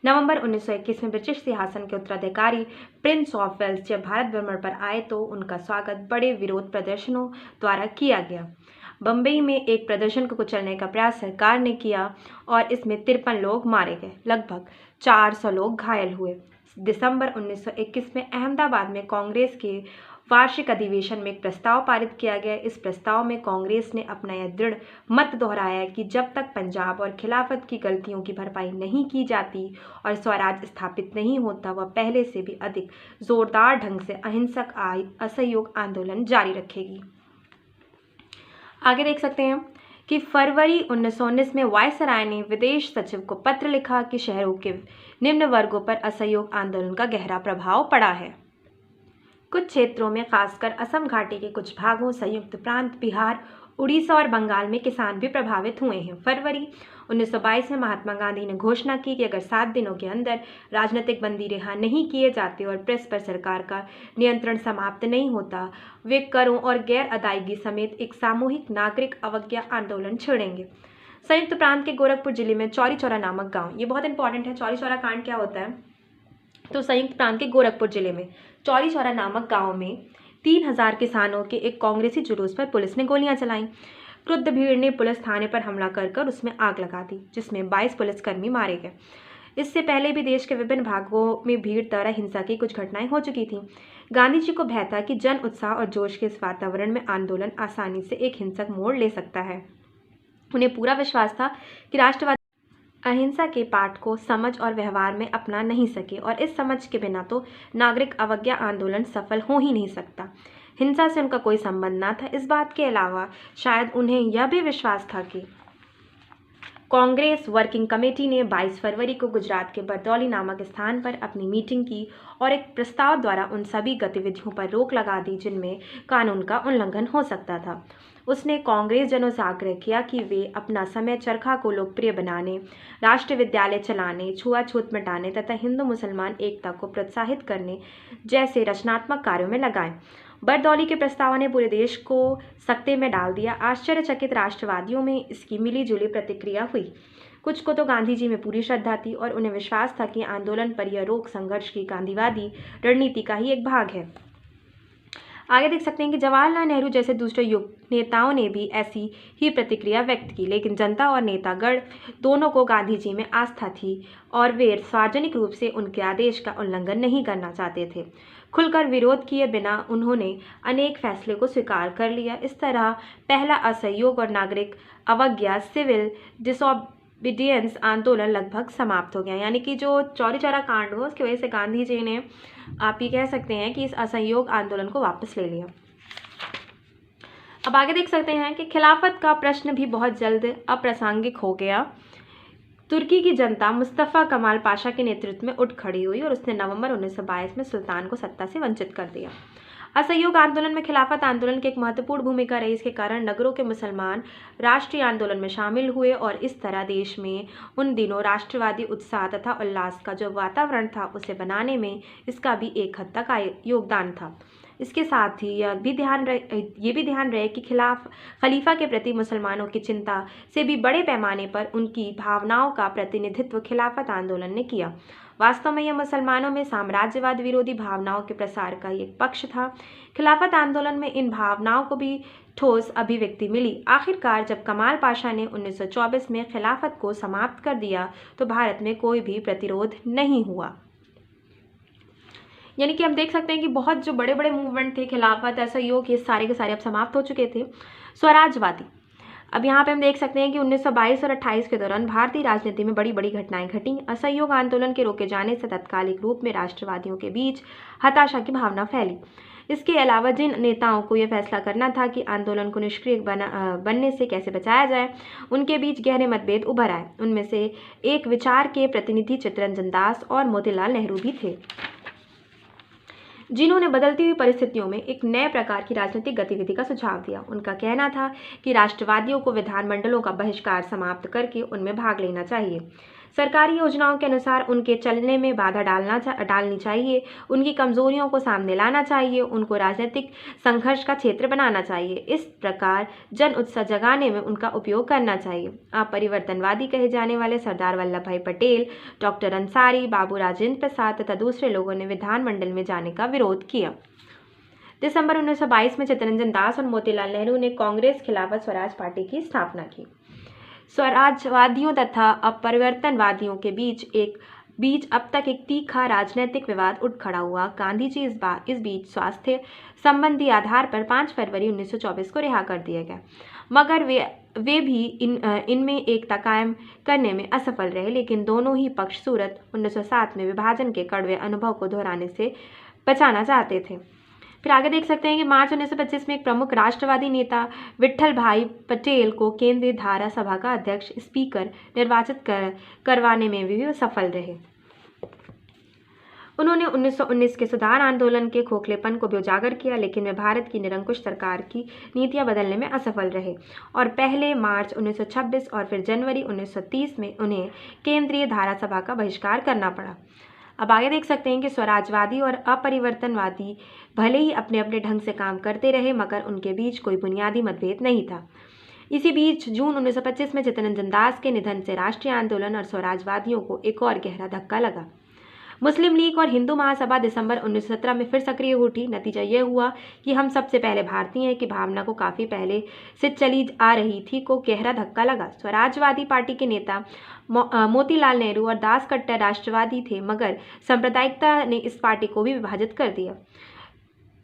नवंबर 1921 में ब्रिटिश सिंहासन के उत्तराधिकारी प्रिंस ऑफ वेल्स जब भारत भ्रमण पर आए तो उनका स्वागत बड़े विरोध प्रदर्शनों द्वारा किया गया। बम्बई में एक प्रदर्शन को कुचलने का प्रयास सरकार ने किया और इसमें 53 लोग मारे गए, लगभग 400 लोग घायल हुए। दिसंबर 1921 में अहमदाबाद में कांग्रेस के वार्षिक अधिवेशन में एक प्रस्ताव पारित किया गया। इस प्रस्ताव में कांग्रेस ने अपना यह दृढ़ मत दोहराया कि जब तक पंजाब और खिलाफत की गलतियों की भरपाई नहीं की जाती और स्वराज स्थापित नहीं होता, वह पहले से भी अधिक जोरदार ढंग से अहिंसक असहयोग आंदोलन जारी रखेगी। आगे देख सकते हैं कि फरवरी 1919 में वायसराय ने विदेश सचिव को पत्र लिखा कि शहरों के निम्न वर्गों पर असहयोग आंदोलन का गहरा प्रभाव पड़ा है। कुछ क्षेत्रों में, खासकर असम घाटी के कुछ भागों, संयुक्त प्रांत, बिहार, उड़ीसा और बंगाल में किसान भी प्रभावित हुए हैं। फरवरी 1922 में महात्मा गांधी ने घोषणा की कि अगर 7 दिनों के अंदर राजनीतिक बंदी रिहा नहीं किए जाते और प्रेस पर सरकार का नियंत्रण समाप्त नहीं होता, वे करों और गैर अदायगी समेत एक सामूहिक नागरिक अवज्ञा आंदोलन छेड़ेंगे। संयुक्त प्रांत के गोरखपुर जिले में चौरी चौरा नामक गाँव, ये बहुत इंपॉर्टेंट है। चौरी चौरा कांड क्या होता है? तो संयुक्त प्रांत के गोरखपुर जिले में चौरी चौरा नामक गांव में 3000 किसानों के एक कांग्रेसी जुलूस पर पुलिस ने गोलियां चलाईं। क्रुद्ध भीड़ ने पुलिस थाने पर हमला कर उसमें आग लगा दी, जिसमें 22 पुलिसकर्मी मारे गए। इससे पहले भी देश के विभिन्न भागों में भीड़ द्वारा हिंसा की कुछ घटनाएं हो चुकी थीं। गांधी जी को भय था कि जन उत्साह और जोश के इस वातावरण में आंदोलन आसानी से एक हिंसक मोड़ ले सकता है। उन्हें पूरा विश्वास था कि राष्ट्रवादी अहिंसा के पाठ को समझ और व्यवहार में अपना नहीं सके और इस समझ के बिना तो नागरिक अवज्ञा आंदोलन सफल हो ही नहीं सकता। हिंसा से उनका कोई संबंध न था। इस बात के अलावा शायद उन्हें यह भी विश्वास था कि कांग्रेस वर्किंग कमेटी ने 22 फरवरी को गुजरात के बरदौली नामक स्थान पर अपनी मीटिंग की और एक प्रस्ताव द्वारा उन सभी गतिविधियों पर रोक लगा दी जिनमें कानून का उल्लंघन हो सकता था। उसने कांग्रेस जनों से आग्रह किया कि वे अपना समय चरखा को लोकप्रिय बनाने, राष्ट्रीय विद्यालय चलाने, छुआछूत मिटाने तथा हिंदू मुसलमान एकता को प्रोत्साहित करने जैसे रचनात्मक कार्यों में लगाएं। बरदौली के प्रस्ताव ने पूरे देश को सकते में डाल दिया। आश्चर्यचकित राष्ट्रवादियों में इसकी मिलीजुली प्रतिक्रिया हुई। कुछ को तो गांधी जी में पूरी श्रद्धा थी और उन्हें विश्वास था कि आंदोलन पर यह रोक संघर्ष की गांधीवादी रणनीति का ही एक भाग है। आगे देख सकते हैं कि जवाहरलाल नेहरू जैसे दूसरे युग नेताओं ने भी ऐसी ही प्रतिक्रिया व्यक्त की, लेकिन जनता और नेतागण दोनों को गांधी जी में आस्था थी और वे सार्वजनिक रूप से उनके आदेश का उल्लंघन नहीं करना चाहते थे। खुलकर विरोध किए बिना उन्होंने अनेक फैसले को स्वीकार कर लिया। इस तरह पहला असहयोग और नागरिक अवज्ञा सिविल डिसोबीडियंस आंदोलन लगभग समाप्त हो गया। यानी कि जो चौरी चौरा कांड हुआ उसकी वजह से गांधी जी ने, आप ये कह सकते हैं कि इस असहयोग आंदोलन को वापस ले लिया। अब आगे देख सकते हैं कि खिलाफत का प्रश्न भी बहुत जल्द अप्रासंगिक हो गया। तुर्की की जनता मुस्तफ़ा कमाल पाशा के नेतृत्व में उठ खड़ी हुई और उसने नवंबर 1922 में सुल्तान को सत्ता से वंचित कर दिया। असहयोग आंदोलन में खिलाफत आंदोलन की एक महत्वपूर्ण भूमिका रही। इसके कारण नगरों के मुसलमान राष्ट्रीय आंदोलन में शामिल हुए और इस तरह देश में उन दिनों राष्ट्रवादी उत्साह तथा उल्लास का जो वातावरण था उसे बनाने में इसका भी एक हद तक योगदान था। इसके साथ ही ये भी ध्यान रहे कि खलीफा के प्रति मुसलमानों की चिंता से भी बड़े पैमाने पर उनकी भावनाओं का प्रतिनिधित्व खिलाफत आंदोलन ने किया। वास्तव में यह मुसलमानों में साम्राज्यवाद विरोधी भावनाओं के प्रसार का एक पक्ष था। खिलाफत आंदोलन में इन भावनाओं को भी ठोस अभिव्यक्ति मिली। आखिरकार जब कमाल पाशा ने 1924 में खिलाफत को समाप्त कर दिया तो भारत में कोई भी प्रतिरोध नहीं हुआ। यानी कि हम देख सकते हैं कि बहुत जो बड़े बड़े मूवमेंट थे, खिलाफत, असहयोग, ये सारे के सारे अब समाप्त हो चुके थे। स्वराजवादी, अब यहाँ पे हम देख सकते हैं कि 1922 और 28 के दौरान भारतीय राजनीति में बड़ी बड़ी घटनाएं घटीं। असहयोग आंदोलन के रोके जाने से तात्कालिक रूप में राष्ट्रवादियों के बीच हताशा की भावना फैली। इसके अलावा जिन नेताओं को यह फैसला करना था कि आंदोलन को निष्क्रिय बनने से कैसे बचाया जाए, उनके बीच गहरे मतभेद उभर आए। उनमें से एक विचार के प्रतिनिधि चित्तरंजन दास और मोतीलाल नेहरू भी थे, जिन्होंने बदलती हुई परिस्थितियों में एक नए प्रकार की राजनीतिक गतिविधि का सुझाव दिया। उनका कहना था कि राष्ट्रवादियों को विधानमंडलों का बहिष्कार समाप्त करके उनमें भाग लेना चाहिए। सरकारी योजनाओं के अनुसार उनके चलने में बाधा डालनी चाहिए। उनकी कमजोरियों को सामने लाना चाहिए। उनको राजनीतिक संघर्ष का क्षेत्र बनाना चाहिए। इस प्रकार जन उत्साह जगाने में उनका उपयोग करना चाहिए। अपरिवर्तनवादी कहे जाने वाले सरदार वल्लभ भाई पटेल, डॉक्टर अंसारी, बाबू राजेंद्र प्रसाद तथा दूसरे लोगों ने विधानमंडल में जाने का विरोध किया। दिसंबर 1922 में चित्तरंजन दास और मोतीलाल नेहरू ने कांग्रेस खिलाफत स्वराज पार्टी की स्थापना की। स्वराजवादियों तथा अपरिवर्तनवादियों के बीच अब तक एक तीखा राजनीतिक विवाद उठ खड़ा हुआ। गांधी जी इस बीच स्वास्थ्य संबंधी आधार पर 5 फरवरी 1924 को रिहा कर दिया गया, मगर वे भी इनमें एकता कायम करने में असफल रहे। लेकिन दोनों ही पक्ष सूरत 1907 में विभाजन के कड़वे अनुभव को दोहराने से बचाना चाहते थे। फिर आगे देख सकते हैं कि मार्च 1925 में एक प्रमुख राष्ट्रवादी नेता विट्ठल भाई पटेल को केंद्रीय धारा सभा का अध्यक्ष स्पीकर निर्वाचित करवाने में भी सफल रहे। उन्होंने 1919 के सुधार आंदोलन के खोखलेपन को भी उजागर किया, लेकिन वे भारत की निरंकुश सरकार की नीतियां बदलने में असफल रहे और पहले मार्च 1926 और फिर जनवरी 1930 में उन्हें केंद्रीय धारा सभा का बहिष्कार करना पड़ा। अब आगे देख सकते हैं कि स्वराजवादी और अपरिवर्तनवादी भले ही अपने अपने ढंग से काम करते रहे, मगर उनके बीच कोई बुनियादी मतभेद नहीं था। इसी बीच जून 1925 में चित्तरंजन दास के निधन से राष्ट्रीय आंदोलन और स्वराजवादियों को एक और गहरा धक्का लगा। मुस्लिम लीग और हिंदू महासभा दिसंबर 1917 में फिर सक्रिय उठी। नतीजा यह हुआ कि हम सबसे पहले भारतीय हैं की भावना को काफ़ी पहले से चली आ रही थी को गहरा धक्का लगा। स्वराजवादी पार्टी के नेता मोतीलाल नेहरू और दास कट्टर राष्ट्रवादी थे, मगर सांप्रदायिकता ने इस पार्टी को भी विभाजित कर दिया।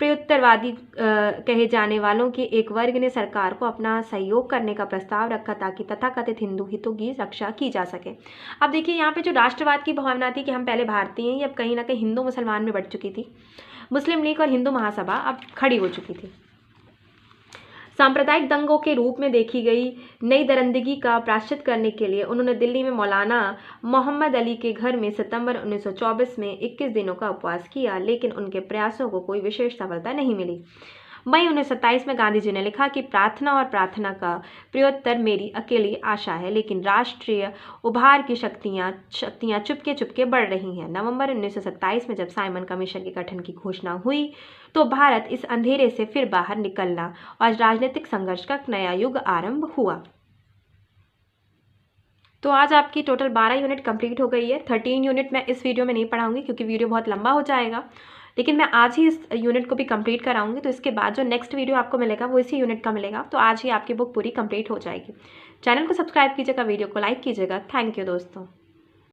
प्रत्युत्तरवादी कहे जाने वालों के एक वर्ग ने सरकार को अपना सहयोग करने का प्रस्ताव रखा ताकि तथाकथित हिंदू हितों की रक्षा की जा सके। अब देखिए यहाँ पे जो राष्ट्रवाद की भावना थी कि हम पहले भारतीय हैं, ये अब कहीं ना कहीं हिंदू मुसलमान में बढ़ चुकी थी। मुस्लिम लीग और हिंदू महासभा अब खड़ी हो चुकी थी। सांप्रदायिक दंगों के रूप में देखी गई नई दरिंदगी का प्रायश्चित करने के लिए उन्होंने दिल्ली में मौलाना मोहम्मद अली के घर में सितंबर 1924 में 21 दिनों का उपवास किया, लेकिन उनके प्रयासों को कोई विशेष सफलता नहीं मिली। मई 1927 में गांधी जी ने लिखा कि प्रार्थना और प्रार्थना का प्रत्युत्तर मेरी अकेली आशा है, लेकिन राष्ट्रीय उभार की शक्तियां चुपके चुपके बढ़ रही हैं। नवंबर 1927 में जब साइमन कमीशन के गठन की घोषणा हुई तो भारत इस अंधेरे से फिर बाहर निकलना और राजनीतिक संघर्ष का नया युग आरंभ हुआ। तो आज आपकी टोटल 12 यूनिट कंप्लीट हो गई है। 13 यूनिट मैं इस वीडियो में नहीं पढ़ाऊंगी क्योंकि वीडियो बहुत लंबा हो जाएगा, लेकिन मैं आज ही इस यूनिट को भी कंप्लीट कराऊंगी। तो इसके बाद जो नेक्स्ट वीडियो आपको मिलेगा वो इसी यूनिट का मिलेगा। तो आज ही आपकी बुक पूरी कंप्लीट हो जाएगी। चैनल को सब्सक्राइब कीजिएगा, वीडियो को लाइक कीजिएगा। थैंक यू दोस्तों।